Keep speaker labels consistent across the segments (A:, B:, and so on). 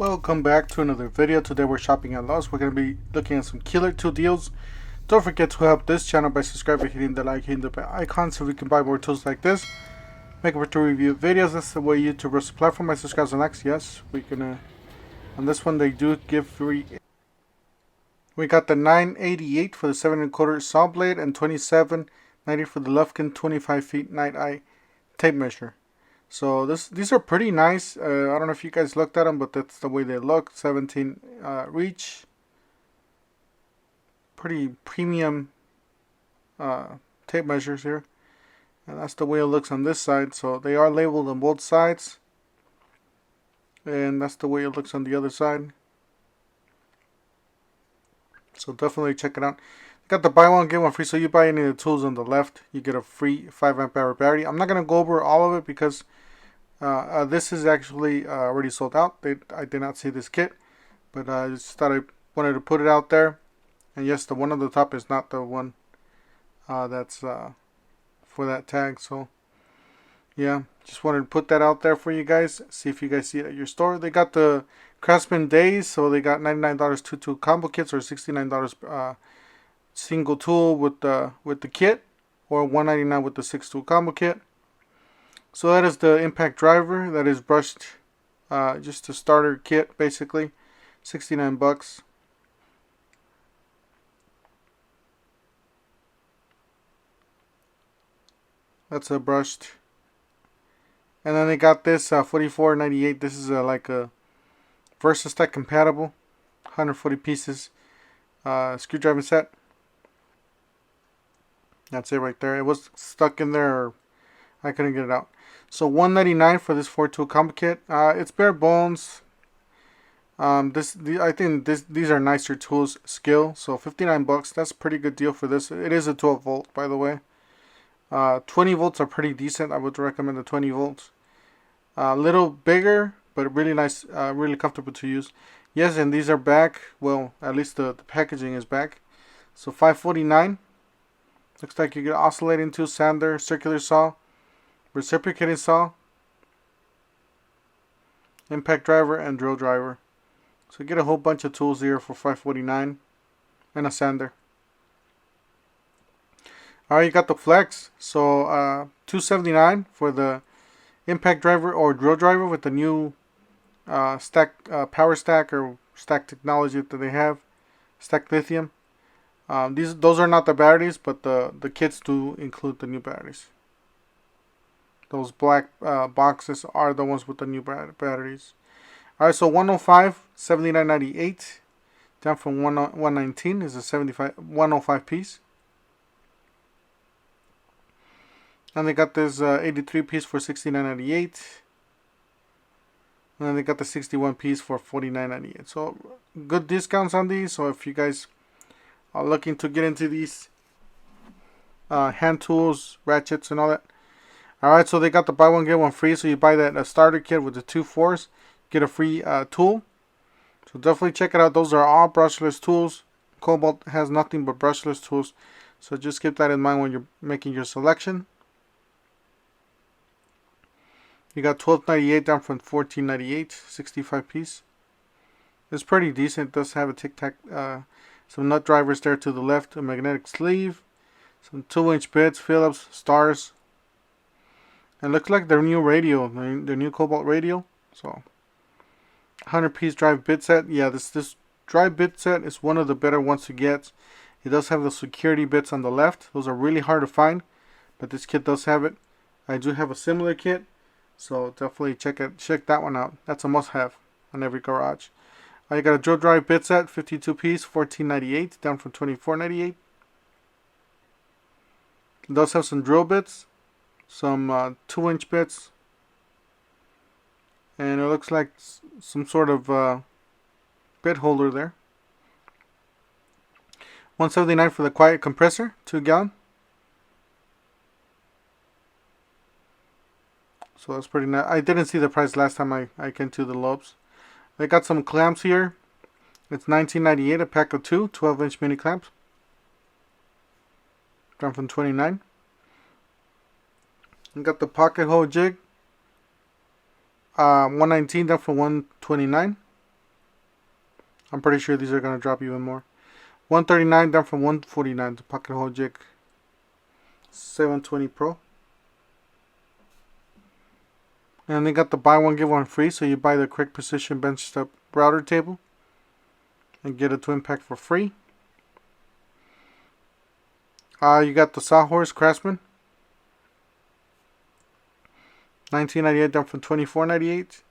A: Welcome back to another video. Today we're shopping at Lowe's. We're going to be looking at some killer tool deals. Don't forget to help this channel by subscribing, hitting the like, hitting the bell icon so we can buy more tools like this. Make it to review videos. That's the way YouTube runs the platform. My subscribers and likes. Yes, we're gonna. On this one they do give free. We got the 988 for the 7¼ saw blade and 2790 for the Lufkin 25 feet night eye tape measure. So these are pretty nice. I don't know if you guys looked at them, but that's the way they look. 17 reach. Pretty premium tape measures here. And that's the way it looks on this side. So they are labeled on both sides. And that's the way it looks on the other side. So definitely check it out. Got the buy one get one free. So you buy any of the tools on the left, you get a free 5 amp hour battery. I'm not going to go over all of it because this is actually already sold out. I did not see this kit, but I just thought I wanted to put it out there. And yes, the one on the top is not the one that's for that tag. So yeah, just wanted to put that out there for you guys. See if you guys see it at your store. They got the Craftsman days, so they got $99 two tool combo kits, or $69 single tool with the kit, or $199 with the 6 tool combo kit. So that is the impact driver that is brushed, just a starter kit basically, 69 bucks. That's a brushed. And then they got this $44.98. This is like a VersaStack compatible, 140 pieces screwdriver set. That's it right there. It was stuck in there, or I couldn't get it out. So $199 for this 4 tool combo kit. It's bare bones. I think these are nicer tools skill. So 59 bucks. That's a pretty good deal for this. It is a 12 volt, by the way. 20 volts are pretty decent. I would recommend the 20 volts. A little bigger, but really nice, really comfortable to use. Yes, and these are back. Well, at least the packaging is back. So $549. Looks like you get oscillating tool, sander, circular saw, reciprocating saw, impact driver, and drill driver. So you get a whole bunch of tools here for $549, and a sander. Alright, you got the flex. So $279 for the impact driver or drill driver with the new power stack or stack technology that they have, stack lithium. Those are not the batteries, but the kits do include the new batteries. Those black boxes are the ones with the new batteries. Alright, so $105, $79.98, down from $119 is a 105 piece. And they got this 83 piece for $69.98. And then they got the 61 piece for $49.98. So good discounts on these. So if you guys are looking to get into these hand tools, ratchets, and all that. Alright, so they got the buy one get one free. So you buy that starter kit with the 2 4s, get a free tool. So definitely check it out. Those are all brushless tools. Cobalt has nothing but brushless tools. So just keep that in mind when you're making your selection. You got $12.98 down from $14.98, 65 piece. It's pretty decent. It does have a tic-tac, some nut drivers there to the left, a magnetic sleeve, some 2-inch bits, Phillips, stars. And looks like their new radio, their new Cobalt radio. So 100 piece drive bit set. Yeah, this drive bit set is one of the better ones to get. It does have the security bits on the left. Those are really hard to find, but this kit does have it. I do have a similar kit. So definitely check that one out. That's a must-have on every garage. I got a drill drive bit set, 52 piece, $14.98, down from $24.98. It does have some drill bits, some 2-inch bits, and it looks like some sort of bit holder there. $179 for the quiet compressor, 2 gallon. So that's pretty nice. I didn't see the price last time I came to the Lowe's. They got some clamps here. It's $19.98 a pack of 2 12-inch mini clamps. Down from $29. We got the pocket hole jig. $119 down from $129. I'm pretty sure these are going to drop even more. 139 down from 149. The pocket hole jig 720 Pro. And they got the buy one get one free, so you buy the Quick Precision benched up router table and get a twin pack for free. You got the Sawhorse Craftsman 1998 down from 24.98.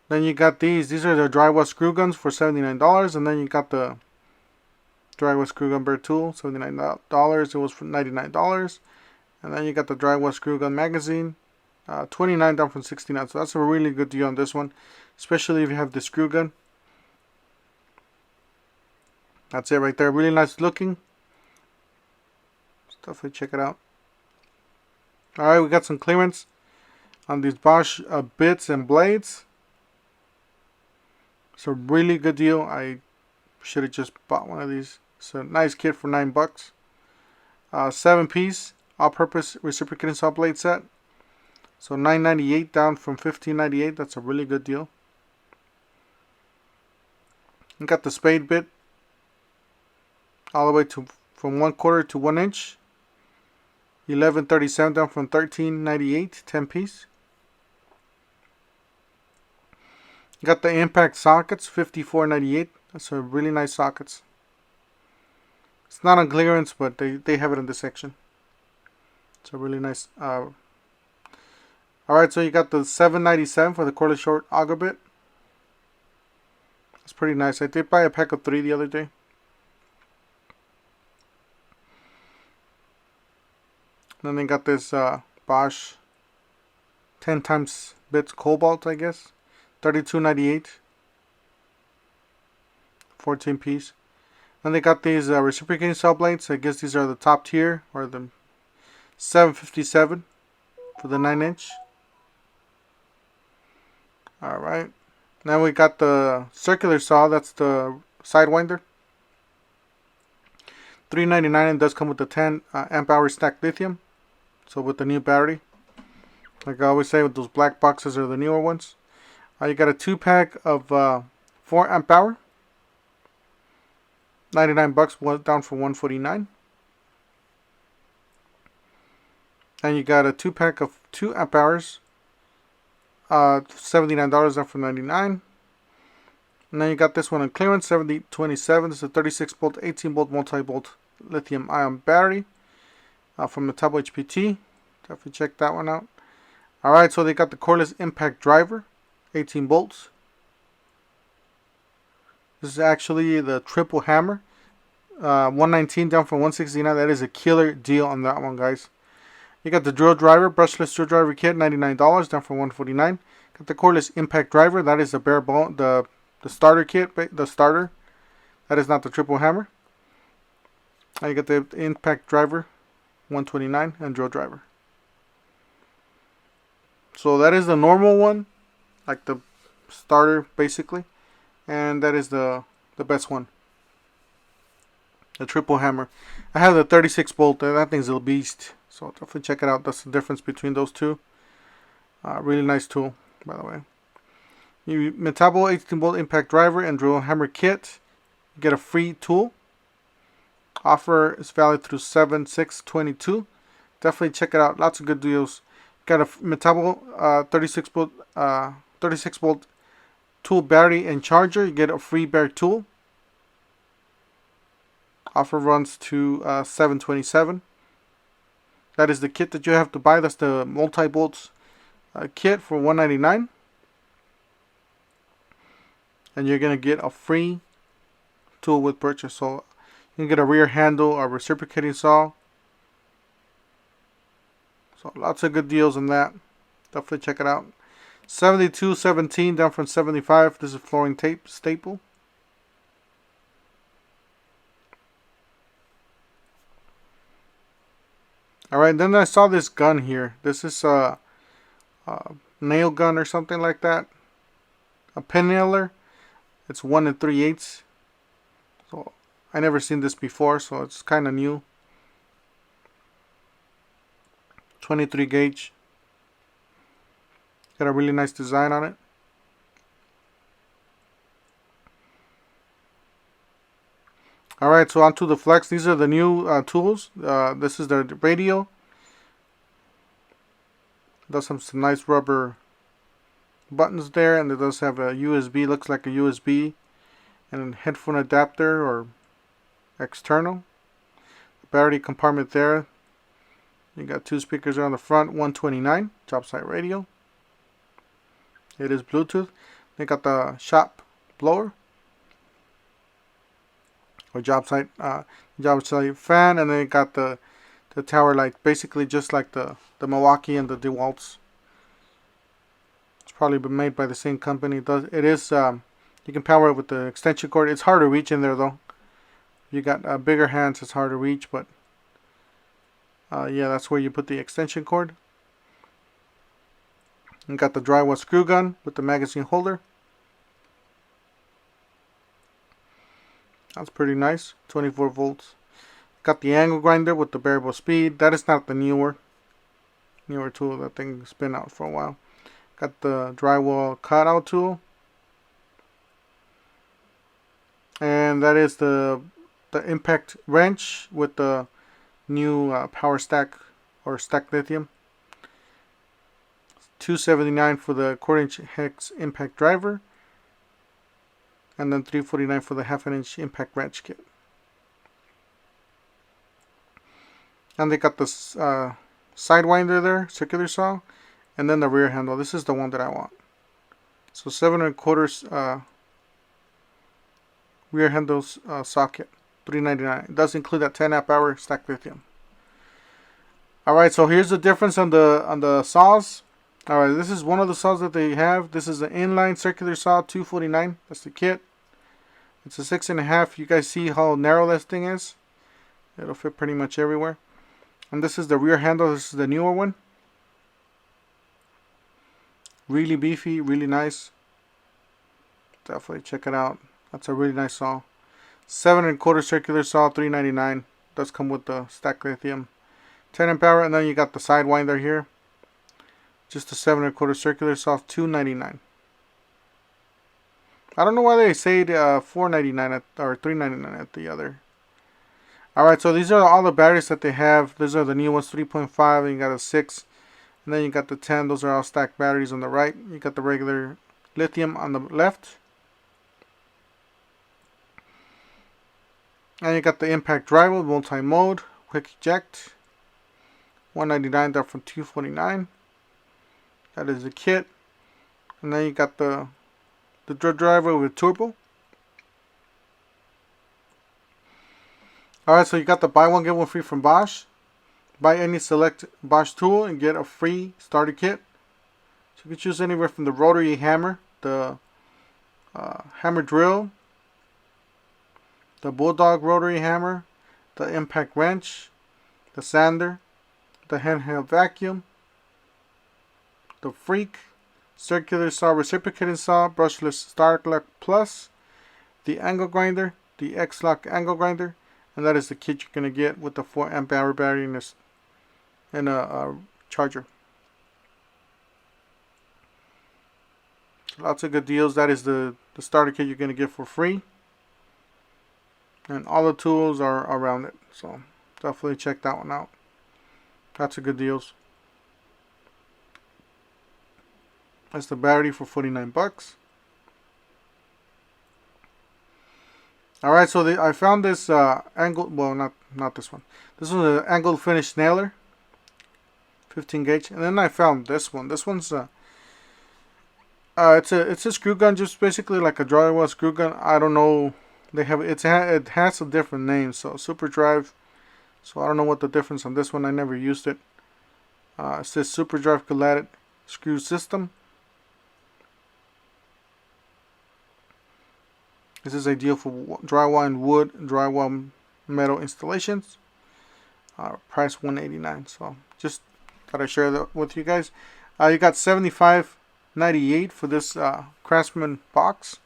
A: Then you got these. These are the Drywall screw guns for $79, and then you got the Drywall screw gun bare tool $79. It was for $99. And then you got the Drywall screw gun magazine, 29 down from 69. So that's a really good deal on this one, especially if you have the screw gun. That's it right there. Really nice looking. Definitely check it out. Alright, we got some clearance on these Bosch bits and blades. It's a really good deal. I should have just bought one of these. It's a nice kit for $9. 7-piece all-purpose reciprocating saw blade set. So $9.98 down from $15.98. That's a really good deal. You got the spade bit all the way to from 1/4 to 1 inch. $11.37 down from $13.98. 10-piece. You got the impact sockets, $54.98. That's a really nice sockets. It's not on clearance, but they have it in this section. It's a really nice. Alright, so you got the $7.97 for the cordless short auger bit. It's pretty nice. I did buy a pack of 3 the other day. Then they got this Bosch 10 times bits cobalt, I guess. $32.98. 14-piece. Then they got these reciprocating saw blades. I guess these are the top tier, or the $7.57 for the 9-inch. Alright. Now we got the circular saw. That's the Sidewinder. $3.99, and does come with the 10 amp hour stacked lithium. So with the new battery. Like I always say, with those black boxes are the newer ones. You got a 2-pack of 4 amp hour. $99, down from $149. And you got a 2-pack of 2 amp hours. $79, down from $99. And then you got this one on clearance, $70.27. This is a 36 volt, 18 volt multi-volt lithium ion battery from Metabo HPT. Definitely check that one out. Alright, so they got the cordless impact driver, 18 volts. This is actually the triple hammer, 119 down from 169. That is a killer deal on that one, guys. You got the drill driver, brushless drill driver kit, $99, down from $149. Got the cordless impact driver. That is the bare bone, the starter kit, the starter. That is not the triple hammer. You got the impact driver, $129, and drill driver. So that is the normal one, like the starter basically, and that is the best one, the triple hammer. I have the 36 volt. That thing's a beast. So definitely check it out. That's the difference between those two. Really nice tool, by the way. You Metabo 18 volt impact driver and drill hammer kit. You get a free tool. Offer is valid through 7/6/22. Definitely check it out. Lots of good deals. Got a Metabo 36 volt tool battery and charger. You get a free bare tool. Offer runs to 7/27. That is the kit that you have to buy. That's the multi-bolts kit for $199. And you're going to get a free tool with purchase. So you can get a rear handle, a reciprocating saw. So lots of good deals on that. Definitely check it out. $72.17 down from $75. This is flooring tape staple. Alright, then I saw this gun here. This is a nail gun or something like that. A pin nailer. It's 1 3/8. So I never seen this before, so it's kind of new. 23 gauge. Got a really nice design on it. Alright, so onto the flex. These are the new tools. This is the radio. It does have some nice rubber buttons there, and it does have a USB, looks like a USB, and a headphone adapter or external. Battery compartment there. You got 2 speakers on the front, 129 job site radio. It is Bluetooth. They got the shop blower or job site fan, and then you got the tower light, basically just like the Milwaukee and the DeWalt's. It's probably been made by the same company. It is you can power it with the extension cord. It's hard to reach in there though. You got bigger hands, it's hard to reach, but yeah, that's where you put the extension cord. You got the drywall screw gun with the magazine holder. That's pretty nice. 24 volts. Got the angle grinder with the variable speed. That is not the newer tool. That thing's been out for a while. Got the drywall cutout tool. And that is the impact wrench with the new power stack or stack lithium. $279 for the 1/4" hex impact driver, and then $349 for the 1/2" impact wrench kit. And they got this sidewinder there, circular saw, and then the rear handle. This is the one that I want. So 7 1/4 rear handle socket, $399. It does include that 10 amp hour stack lithium. Alright, so here's the difference on the saws. Alright, this is one of the saws that they have. This is an inline circular saw, $249. That's the kit. It's a 6.5. You guys see how narrow this thing is? It'll fit pretty much everywhere. And this is the rear handle. This is the newer one. Really beefy, really nice. Definitely check it out. That's a really nice saw. 7 1/4 circular saw, $399. Does come with the stack lithium. 10 amp hour, and then you got the sidewinder here. Just a 7 1/4 circular saw, $299. I don't know why they say $499 or $399 at the other. Alright, so these are all the batteries that they have. These are the new ones, 3.5, and you got a 6. And then you got the 10. Those are all stacked batteries on the right. You got the regular lithium on the left. And you got the impact driver, multi-mode, quick eject. $199 down from $249. That is the kit. And then you got the driver with turbo. Alright, so you got the buy one get one free from Bosch. Buy any select Bosch tool and get a free starter kit. So you can choose anywhere from the rotary hammer, the hammer drill, the bulldog rotary hammer, the impact wrench, the sander, the handheld vacuum, the freak, circular saw, reciprocating saw, brushless start lock plus, the angle grinder, the X-Lock angle grinder, and that is the kit you're going to get with the 4 amp hour battery and a charger. Lots of good deals. That is the starter kit you're going to get for free. And all the tools are around it. So definitely check that one out. Lots of good deals. That's the battery for $49. Alright, so I found this angled, well, not this one. This one's an angled finish nailer, 15 gauge, and then I found this one. This one's it's a screw gun, just basically like a drywall screw gun. I don't know. They have it has a different name, so Super Drive. So I don't know what the difference on this one. I never used it. It says Super Drive Collet screw system. This is ideal for drywall and wood, drywall metal installations. Price $189. So just thought I'd share that with you guys. You got $75.98 for this Craftsman box.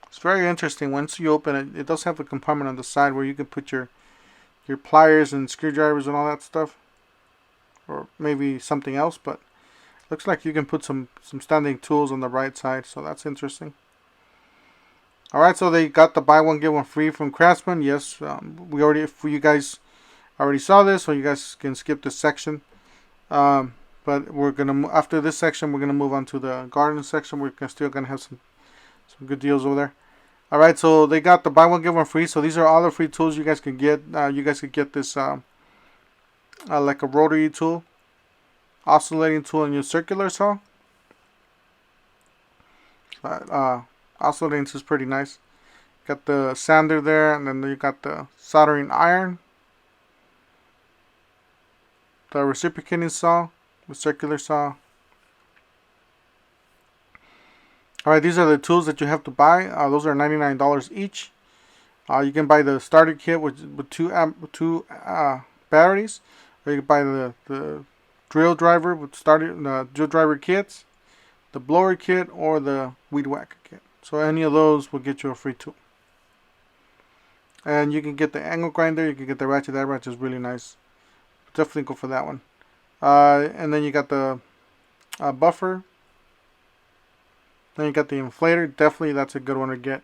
A: It's very interesting. Once you open it, it does have a compartment on the side where you can put your pliers and screwdrivers and all that stuff, or maybe something else. But looks like you can put some standing tools on the right side. So that's interesting. All right, so they got the buy one get one free from Craftsman. Yes, if you guys already saw this, so you guys can skip this section. But we're gonna after this section, we're gonna move on to the garden section. We're still gonna have some good deals over there. All right, so they got the buy one get one free. So these are all the free tools you guys can get. You guys could get this like a rotary tool, oscillating tool, and your circular saw. Oscillating tool is pretty nice. Got the sander there, and then you got the soldering iron, the reciprocating saw, the circular saw. Alright, these are the tools that you have to buy. Those are $99 each. You can buy the starter kit with two batteries, or you can buy the drill driver with drill driver kits, the blower kit, or the weed whacker kit. So any of those will get you a free tool. And you can get the angle grinder, you can get the ratchet. That ratchet is really nice. Definitely go for that one. And then you got the buffer. Then you got the inflator. Definitely that's a good one to get.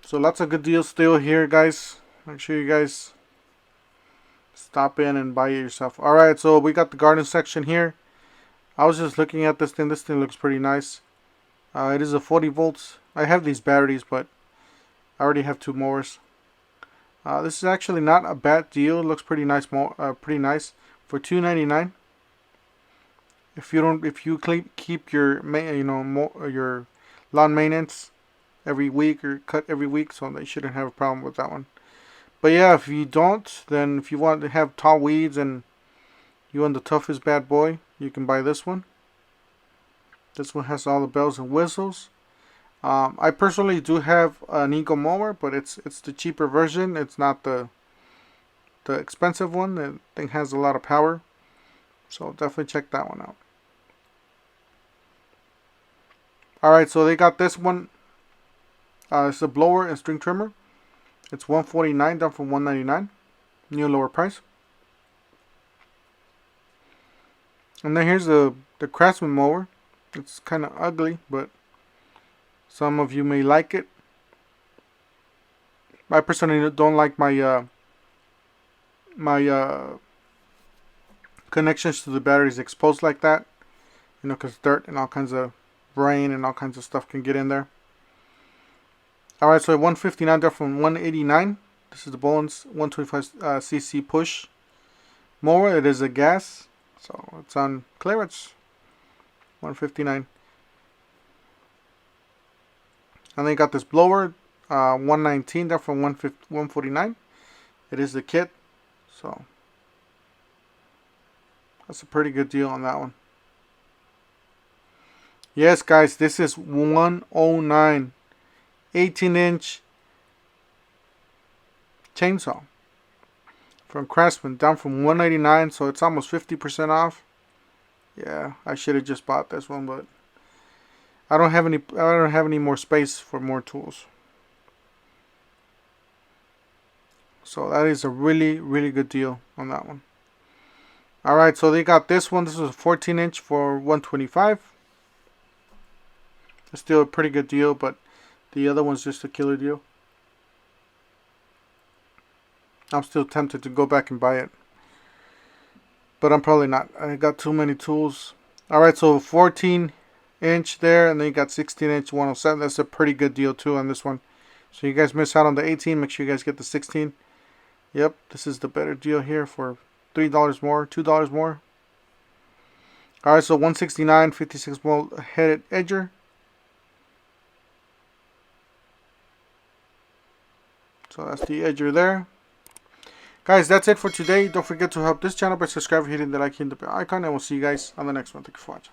A: So lots of good deals still here, guys. Make sure you guys stop in and buy it yourself. Alright, so we got the garden section here. I was just looking at this thing. This thing looks pretty nice. It is a 40 volts. I have these batteries, but I already have two mowers. This is actually not a bad deal. It looks pretty nice. Pretty nice for $2.99. If you keep your your lawn maintenance every week or cut every week, so they shouldn't have a problem with that one. But yeah, if you don't, then if you want to have tall weeds and you want the toughest bad boy, you can buy this one. This one has all the bells and whistles. I personally do have an Eagle mower, but it's the cheaper version. It's not the expensive one. The thing has a lot of power, so definitely check that one out. Alright, so they got this one. It's a blower and string trimmer. It's $149 down from $199. New lower price. And then here's the Craftsman mower. It's kind of ugly, but some of you may like it. I personally don't like my connections to the batteries exposed like that. You know, because dirt and all kinds of rain and all kinds of stuff can get in there. Alright, so $159 down from $189. This is the Boland's 125 cc push mower. It is a gas, so it's on clearance. $159. And then you got this blower, $119 down from $149. It is the kit, so that's a pretty good deal on that one. Yes, guys, this is $109, 18-inch chainsaw from Craftsman, down from $199, so it's almost 50% off. Yeah, I should have just bought this one, but I don't have any more space for more tools. So that is a really, really good deal on that one. Alright, so they got this one. This is a 14-inch for $125. It's still a pretty good deal, but the other one's just a killer deal. I'm still tempted to go back and buy it, but I'm probably not. I got too many tools. Alright, so 14-inch there, and then you got 16-inch 107. That's a pretty good deal too on this one. So you guys miss out on the 18, make sure you guys get the 16. Yep, this is the better deal here for $3 more, $2 more. Alright, so 169 56 volt headed edger. So that's the edger there. Guys, that's it for today. Don't forget to help this channel by subscribing, hitting the like, hitting the bell icon, and we'll see you guys on the next one. Thank you for watching.